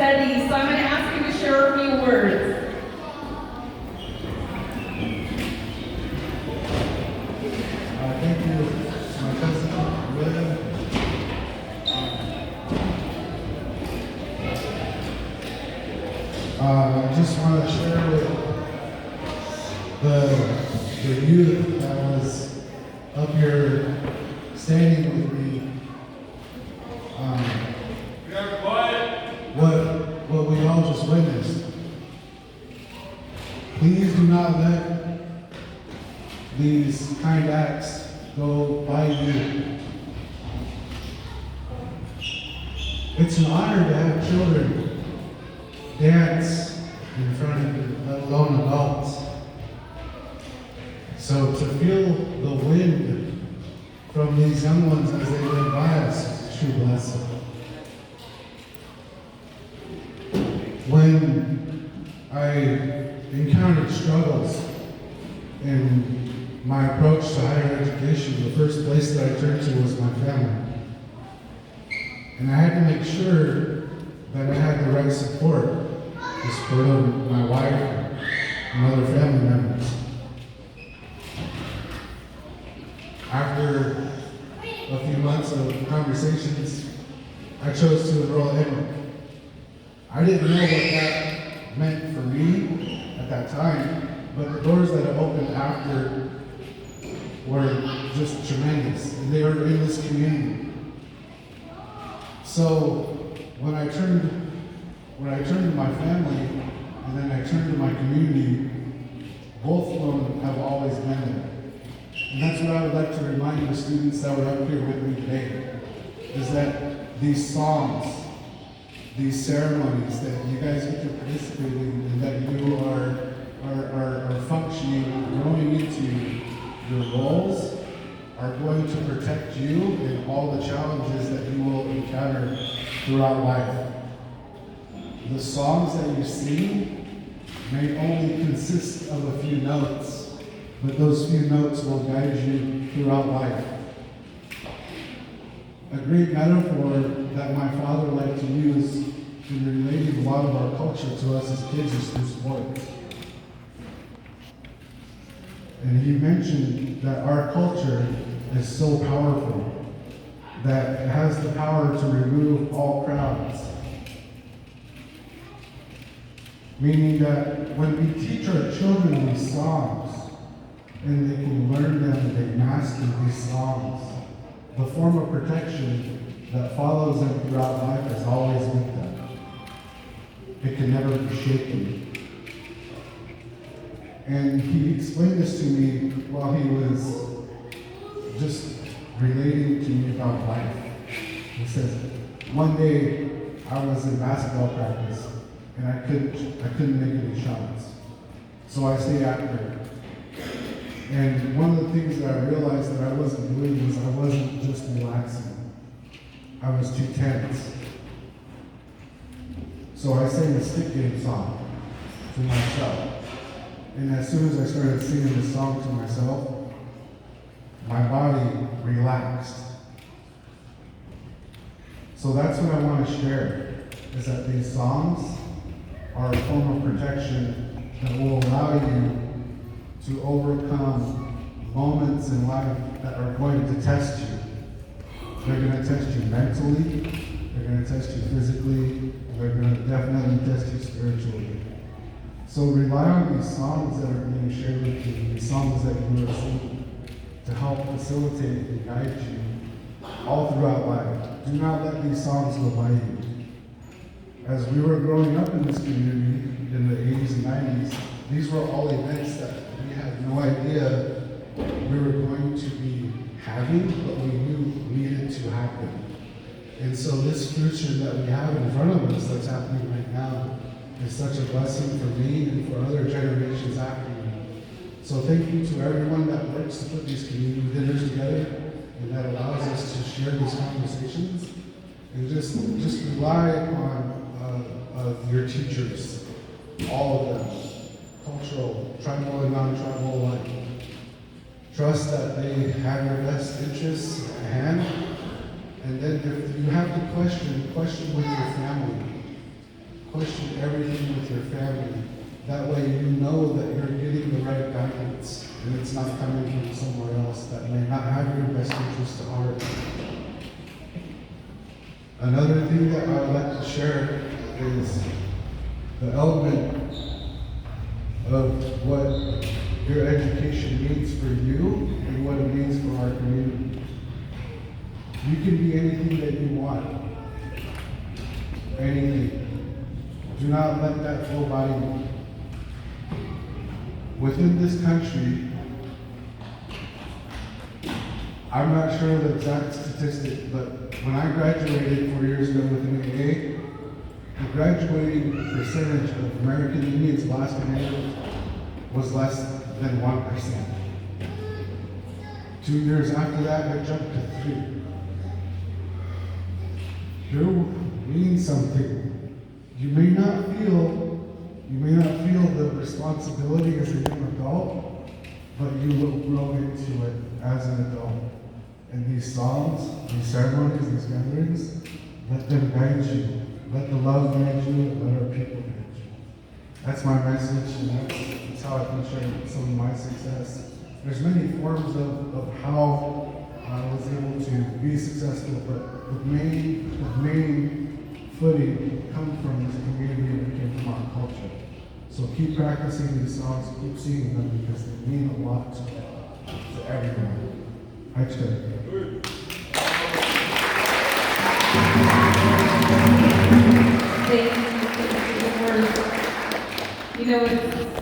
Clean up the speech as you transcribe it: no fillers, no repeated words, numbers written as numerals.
ready, so I'm going to ask him to share a few words. Thank you, my cousin William. I just want to share with the youth that was up here standing with me what we all just witnessed. Please do not let these kind acts go by you. It's an honor to have children dance in front of you, let alone adults. So to feel the wind from these young ones as they live by us is a true blessing. When I encountered struggles in my approach to higher education, the first place that I turned to was my family. And I had to make sure that I had the right support, the support of my wife and other family members. After a few months of conversations, I chose to enroll at Emory. I didn't know what that meant for me at that time, but the doors that it opened after were just tremendous, and they were in this community. So when I turned to my family, and then I turned to my community, both of them have always been there. And that's what I would like to remind the students that were up here with me today, is that these songs, these ceremonies that you guys get to participate in, and that you are functioning, growing into your roles, are going to protect you in all the challenges that you will encounter throughout life. The songs that you sing may only consist of a few notes, but those few notes will guide you throughout life. A great metaphor that my father liked to use in relating a lot of our culture to us as kids is through sports. And he mentioned that our culture is so powerful that it has the power to remove all crowds. Meaning that when we teach our children these songs, and they can learn them and they master these songs, the form of protection that follows them throughout life is always with them. It can never be shaken. And he explained this to me while he was just relating to me about life. He says, one day I was in basketball practice and I couldn't make any shots. So I stayed after. And one of the things that I realized that I wasn't doing was I wasn't just relaxing. I was too tense. So I sang a stick game song to myself. And as soon as I started singing this song to myself, my body relaxed. So that's what I want to share, is that these songs are a form of protection that will allow you to overcome moments in life that are going to test you. They're going to test you mentally, they're going to test you physically, and they're going to definitely test you spiritually. So rely on these songs that are being shared with you, these songs that you are singing, to help facilitate and guide you all throughout life. Do not let these songs go by you. As we were growing up in this community in the 80s and 90s, these were all events that we had no idea we were going to be having, but we knew needed to happen. And so this future that we have in front of us that's happening right now is such a blessing for me and for other generations after me. So thank you to everyone that works to put these community dinners together and that allows us to share these conversations. And just rely on your teachers, all of them, cultural, tribal and non-tribal alike. Trust that they have your best interests at hand. And then if you have to question with your family. question everything with your family. That way you know that you're getting the right guidance and it's not coming from somewhere else that may not have your best interest at heart. Another thing that I would like to share is the element of what your education means for you and what it means for our community. You can be anything that you want. Anything. Do not let that flow by you. Within this country, I'm not sure the exact statistic, but when I graduated 4 years ago with an AA, the graduating percentage of American Indians, Alaska Natives, was less than 1%. 2 years after that, it jumped to 3%. You mean something. You may not feel the responsibility as a young adult, but you will grow into it as an adult. And these songs, these ceremonies, these gatherings, let them guide you. Let the love guide you, and let our people guide you. That's my message, and that's how I can share some of my success. There's many forms of how I was able to be successful, but the main footing comes from this community and it came from our culture. So keep practicing these songs, keep singing them because they mean a lot to everyone. I Thank you for the words. You know, it's